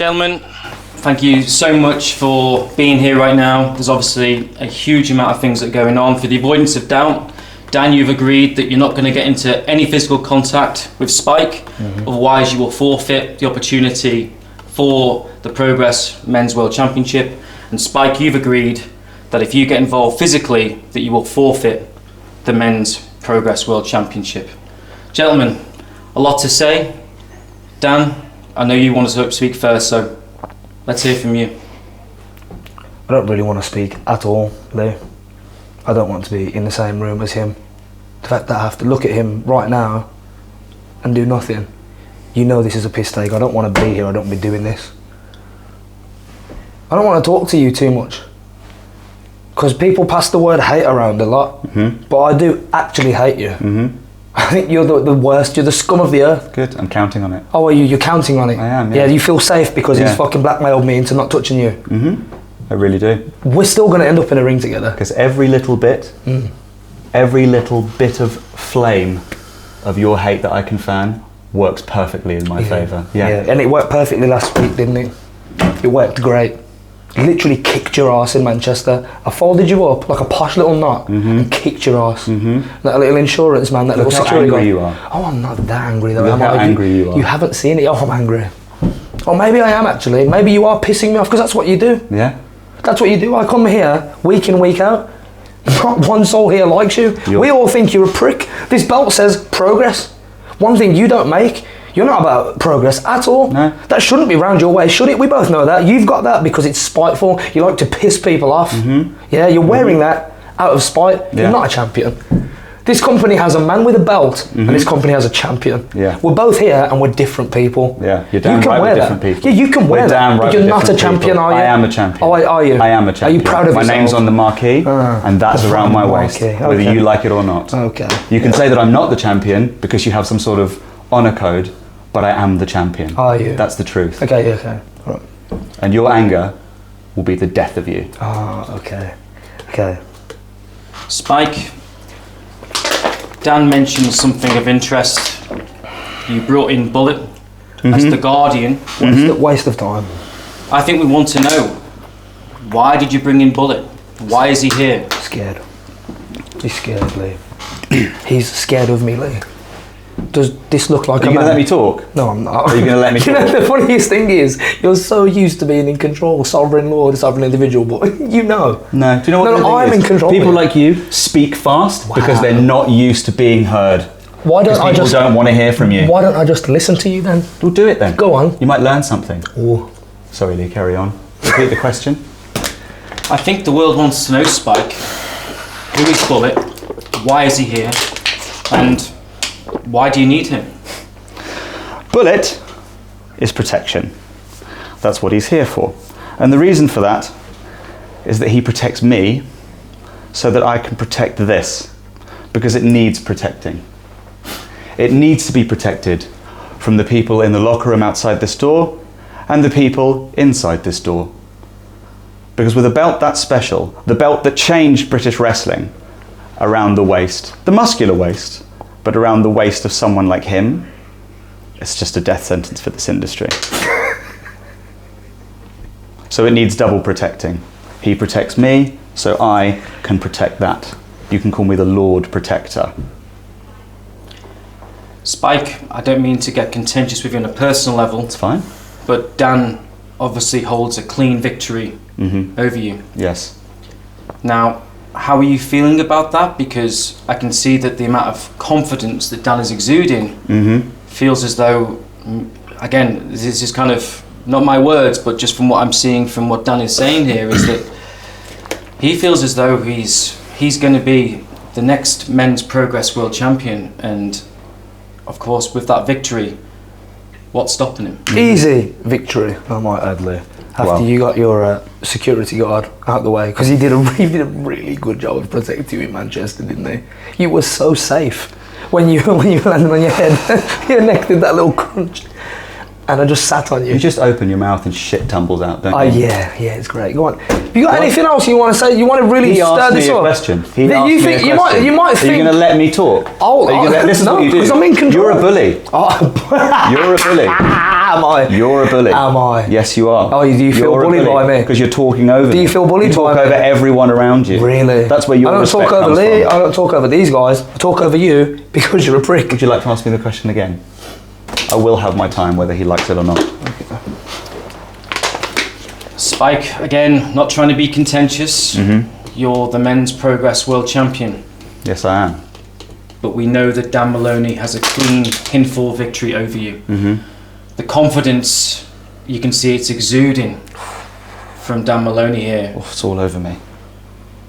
Gentlemen, thank you so much for being here right now. There's obviously a huge amount of things that are going on. For the avoidance of doubt, Dan, you've agreed that you're not going to get into any physical contact with Spike, otherwise you will forfeit the opportunity for the BritWres Men's World Championship. And Spike, you've agreed that if you get involved physically, that you will forfeit the Men's BritWres World Championship. Gentlemen, a lot to say. Dan, I know you want to speak first, so let's hear from you. I don't really want to speak at all, Lee. I don't want to be in the same room as him. The fact that I have to look at him right now and do nothing. You know this is a piss take. I don't want to be here. I don't want to be doing this. I don't want to talk to you too much. Because people pass the word hate around a lot. But I do actually hate you. I think you're the worst. You're the scum of the earth. Good, I'm counting on it. Oh, are you? You're counting on it? I am, yeah. You feel safe because he's fucking blackmailed me into not touching you. I really do. We're still going to end up in a ring together. Because every little bit of flame of your hate that I can fan works perfectly in my favour. Yeah. And it worked perfectly last week, didn't it? It worked great. Literally kicked your ass in Manchester. I folded you up like a posh little knot and kicked your ass. That little insurance man, that Look little how security angry guy. you are. Oh, I'm not that angry though. Look how angry you are. You haven't seen it. Oh, I'm angry. Or maybe I am actually. Maybe you are pissing me off because that's what you do. Yeah. That's what you do. I come here week in, week out. Not one soul here likes you. We all think you're a prick. This belt says progress. One thing you don't make, you're not about progress at all. No. That shouldn't be round your way, should it? We both know that. You've got that because it's spiteful. You like to piss people off. Yeah, you're wearing that out of spite. Yeah. You're not a champion. This company has a man with a belt and this company has a champion. Yeah. We're both here and we're different people. Yeah, you're damn right we're different people. Yeah, you can wear that. But you're not a champion, are you? I am a champion. Oh, are you? I am a champion. Are you proud of yourself? My name's on the marquee and that's around my waist, whether you like it or not. Okay. You can say that I'm not the champion because you have some sort of honour code, but I am the champion. Are you? That's the truth. Okay, okay. All right. And your anger will be the death of you. Oh, okay. Okay. Spike, Dan mentioned something of interest. You brought in Bullet as the Guardian. Waste of time. I think we want to know, why did you bring in Bullet? Why is he here? Scared. He's scared, Lee. He's scared of me, Lee. Does this look like Are you going to let me talk? No, I'm not. Are you going to let me talk? You know, the funniest thing is, you're so used to being in control, sovereign lord, sovereign individual, but you know. No, do you know what the thing I'm is? in control. People like you speak fast because they're not used to being heard. Why don't I people just don't want to hear from you. Why don't I just listen to you then? Well, do it then. Go on. You might learn something. Oh. Sorry, Lee, carry on. Repeat the question. I think the world wants to know, Spike, who is Bullet, why is he here, and why do you need him? Bullet is protection. That's what he's here for. And the reason for that is that he protects me so that I can protect this, because it needs protecting. It needs to be protected from the people in the locker room outside this door and the people inside this door. Because with a belt that special, the belt that changed British wrestling around the waist, the muscular waist, but around the waist of someone like him, it's just a death sentence for this industry. So it needs double protecting. He protects me, so I can protect that. You can call me the Lord Protector. Spike, I don't mean to get contentious with you on a personal level. It's fine. But Dan obviously holds a clean victory over you. Yes. Now, how are you feeling about that? Because I can see that the amount of confidence that Dan is exuding feels as though, again, this is kind of not my words, but just from what I'm seeing from what Dan is saying here, is that he feels as though he's going to be the next men's BritWres world champion, and of course with that victory, what's stopping him? Easy victory, I might add, Lee. After you got your security guard out the way, because he did a really good job of protecting you in Manchester, didn't he? You were so safe when you landed on your head. Your neck did that little crunch, and I just sat on you. You just open your mouth and shit tumbles out, don't you? Yeah, it's great. Go on. Have you got anything else you want to say? You want to really stir this up? He asked me a question. He asked you me think a question. you might think? Are you going to let me talk? Oh, this is no, what you do. because I'm in control. You're a bully. Oh. You're a bully. Am I? You're a bully. Am I? Yes, you are. Oh, do you feel bullied by me? Because you're talking over me. Do you feel bullied by me? You talk over everyone around you. Really? That's where your respect comes from. I don't talk over Lee. I don't talk over these guys. I talk over you because you're a prick. Would you like to ask me the question again? I will have my time whether he likes it or not. Spike, again, not trying to be contentious. You're the men's Progress World Champion. Yes, I am. But we know that Dan Moloney has a clean pinfall victory over you. The confidence, you can see it's exuding from Dan Moloney here. Oh, it's all over me.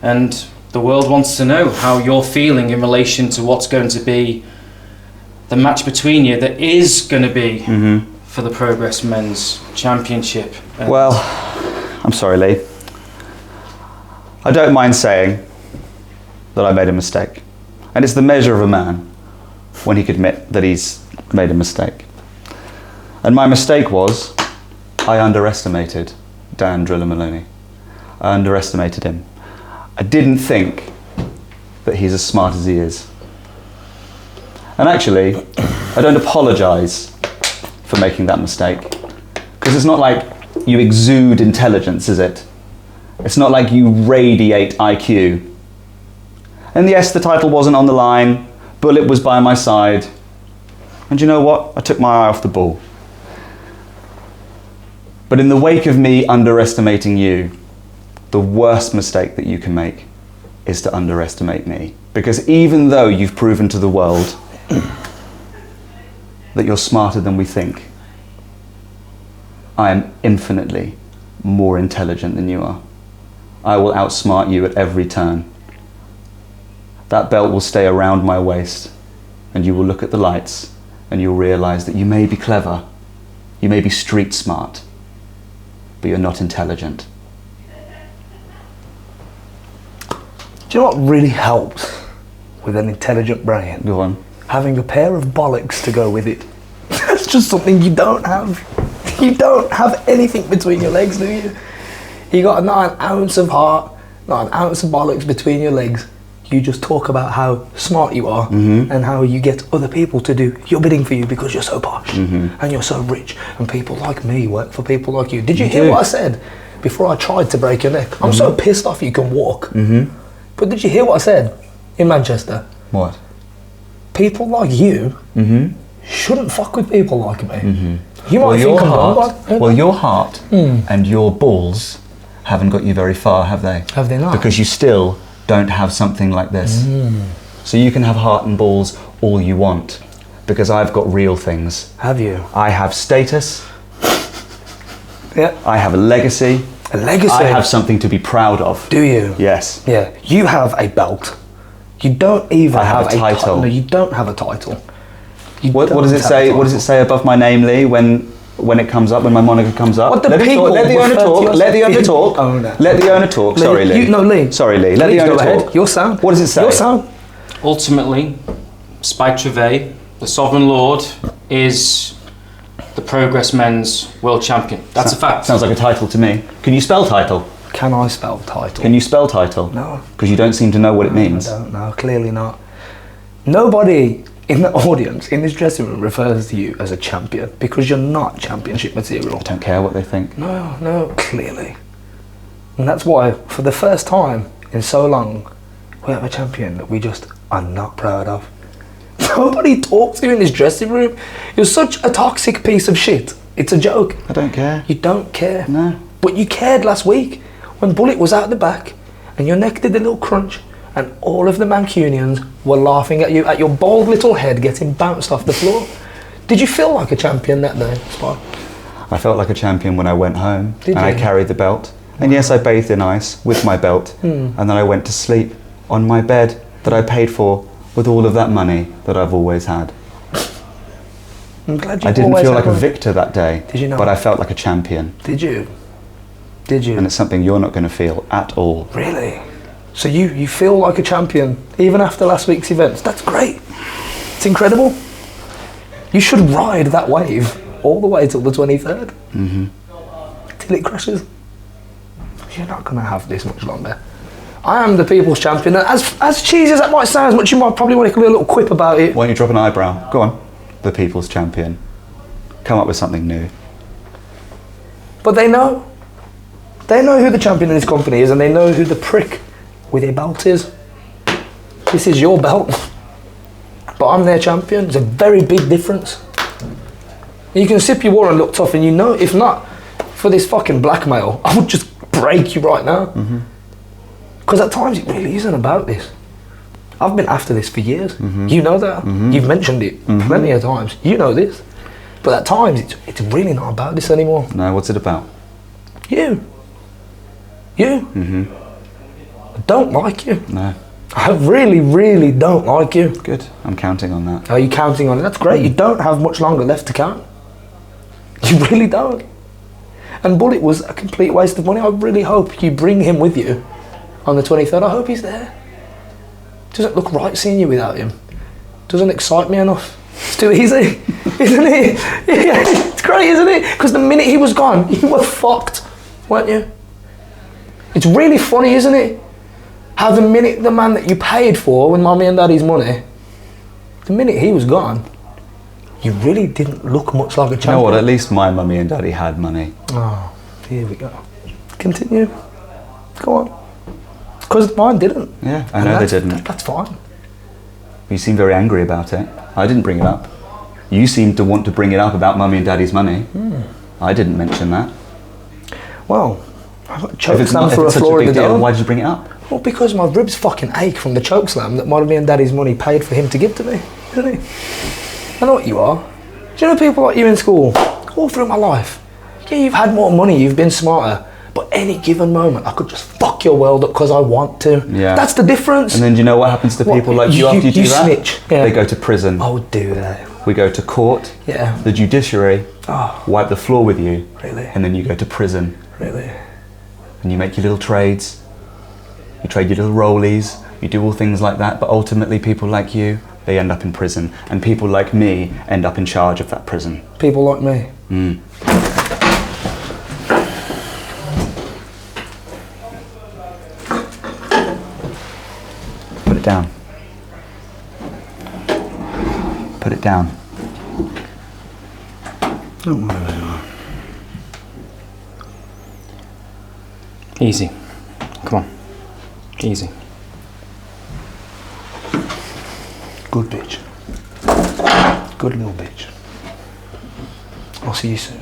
And the world wants to know how you're feeling in relation to what's going to be the match between you that is going to be for the Progress Men's Championship. Well, I'm sorry, Lee. I don't mind saying that I made a mistake. And it's the measure of a man when he can admit that he's made a mistake. And my mistake was I underestimated Dan Driller Moloney. I underestimated him. I didn't think that he's as smart as he is. And actually, I don't apologise for making that mistake. Because it's not like you exude intelligence, is it? It's not like you radiate IQ. And yes, the title wasn't on the line. Bullet was by my side. And you know what? I took my eye off the ball. But in the wake of me underestimating you, the worst mistake that you can make is to underestimate me. Because even though you've proven to the world that you're smarter than we think, I am infinitely more intelligent than you are. I will outsmart you at every turn. That belt will stay around my waist, and you will look at the lights and you'll realise that you may be clever, you may be street smart, but you're not intelligent. Do you know what really helps with an intelligent brain? Go on. Having a pair of bollocks to go with it. That's just something you don't have. You don't have anything between your legs, do you? You got not an ounce of heart, not an ounce of bollocks between your legs. You just talk about how smart you are and how you get other people to do your bidding for you because you're so posh and you're so rich and people like me work for people like you. Did you hear what I said before I tried to break your neck? I'm so pissed off you can walk. But did you hear what I said in Manchester? What? People like you shouldn't fuck with people like me. You might Well, think I'm wrong, but your heart and your balls haven't got you very far, have they? have they not? Because you still don't have something like this. So you can have heart and balls all you want, because I've got real things. Have you? I have status. Yeah. I have a legacy. A legacy? I have something to be proud of. Do you? Yes. Yeah. You have a belt. You don't even I have a title. No, you don't have a title. What does it say? What does it say above my name, Lee, when it comes up, when my moniker comes up? What the let people let the owner refer to talk. you as Let the owner the talk. owner. Let the owner talk. Sorry, Lee. Lee. Sorry, Lee. Let Please the owner go talk. ahead. Your sound. What does it say? Your sound. Ultimately, Spike Trivet, the Sovereign Lord, is the Progress Men's World Champion. That's a fact. Sounds like a title to me. Can you spell title? Can I spell title? Can you spell title? No. Because you don't seem to know what it means. I don't know. Clearly not. Nobody in the audience, in this dressing room, refers to you as a champion because you're not championship material. I don't care what they think. No, clearly. And that's why, for the first time in so long, we have a champion that we just are not proud of. Nobody talks to you in this dressing room. You're such a toxic piece of shit. It's a joke. I don't care. You don't care. No. But you cared last week when Bullet was out the back and your neck did a little crunch and all of the Mancunians were laughing at you, at your bald little head getting bounced off the floor. Did you feel like a champion that day, Spike? I felt like a champion when I went home. Did and you? I carried the belt. And yes, I bathed in ice with my belt. And then I went to sleep on my bed that I paid for with all of that money that I've always had. I'm glad you I didn't always feel had like a one. victor that day. Did you not? But I felt like a champion. Did you? Did you? And it's something you're not going to feel at all. Really? So you feel like a champion even after last week's events? That's great. It's incredible. You should ride that wave all the way till the 23rd. Till it crashes. You're not going to have this much longer. I am the people's champion. And as cheesy as that might sound, as much you might probably want to do a little quip about it. Why don't you drop an eyebrow? Go on. The people's champion. Come up with something new. But they know. They know who the champion in this company is, and they know who the prick with their belt is. This is your belt, but I'm their champion. It's a very big difference. You can sip your water and look tough, and you know, if not for this fucking blackmail, I would just break you right now. Because at times it really isn't about this. I've been after this for years. You know that. You've mentioned it plenty of times. You know this. But at times it's really not about this anymore. No, what's it about? You. I don't like you. No. I really, really don't like you. Good. I'm counting on that. Are you counting on it? That's great. You don't have much longer left to count. You really don't. And Bullet was a complete waste of money. I really hope you bring him with you on the 23rd. I hope he's there. Doesn't look right seeing you without him. Doesn't excite me enough. It's too easy, isn't it? Yeah, it's great, isn't it? Because the minute he was gone, you were fucked, weren't you? It's really funny, isn't it? How the minute the man that you paid for with Mummy and Daddy's money, the minute he was gone, you really didn't look much like a champion. You know what, at least my Mummy and Daddy had money. Oh, here we go. Continue. Go on. Because mine didn't. Yeah, I know they didn't. That's fine. You seem very angry about it. I didn't bring it up. You seem to want to bring it up about Mummy and Daddy's money. I didn't mention that. Well, I got choke slammed for a floor in the dome. Why did you bring it up? Well, because my ribs fucking ache from the choke slam that Mummy and Daddy's money paid for him to give to me, isn't he? I know what you are. Do you know people like you in school? All through my life. Yeah, you've had more money, you've been smarter, but any given moment I could just fuck your world up because I want to. Yeah. That's the difference. And then do you know what happens to people like you after you do that? Snitch. Yeah. They go to prison. I would do that. We go to court. Yeah. The judiciary wipe the floor with you. Really? And then you go to prison. Really? And you make your little trades. You trade your little rollies. You do all things like that. But ultimately people like you, they end up in prison. And people like me end up in charge of that prison. People like me? Put it down. Put it down. Don't worry. Easy. Come on. Easy. Good bitch. Good little bitch. I'll see you soon.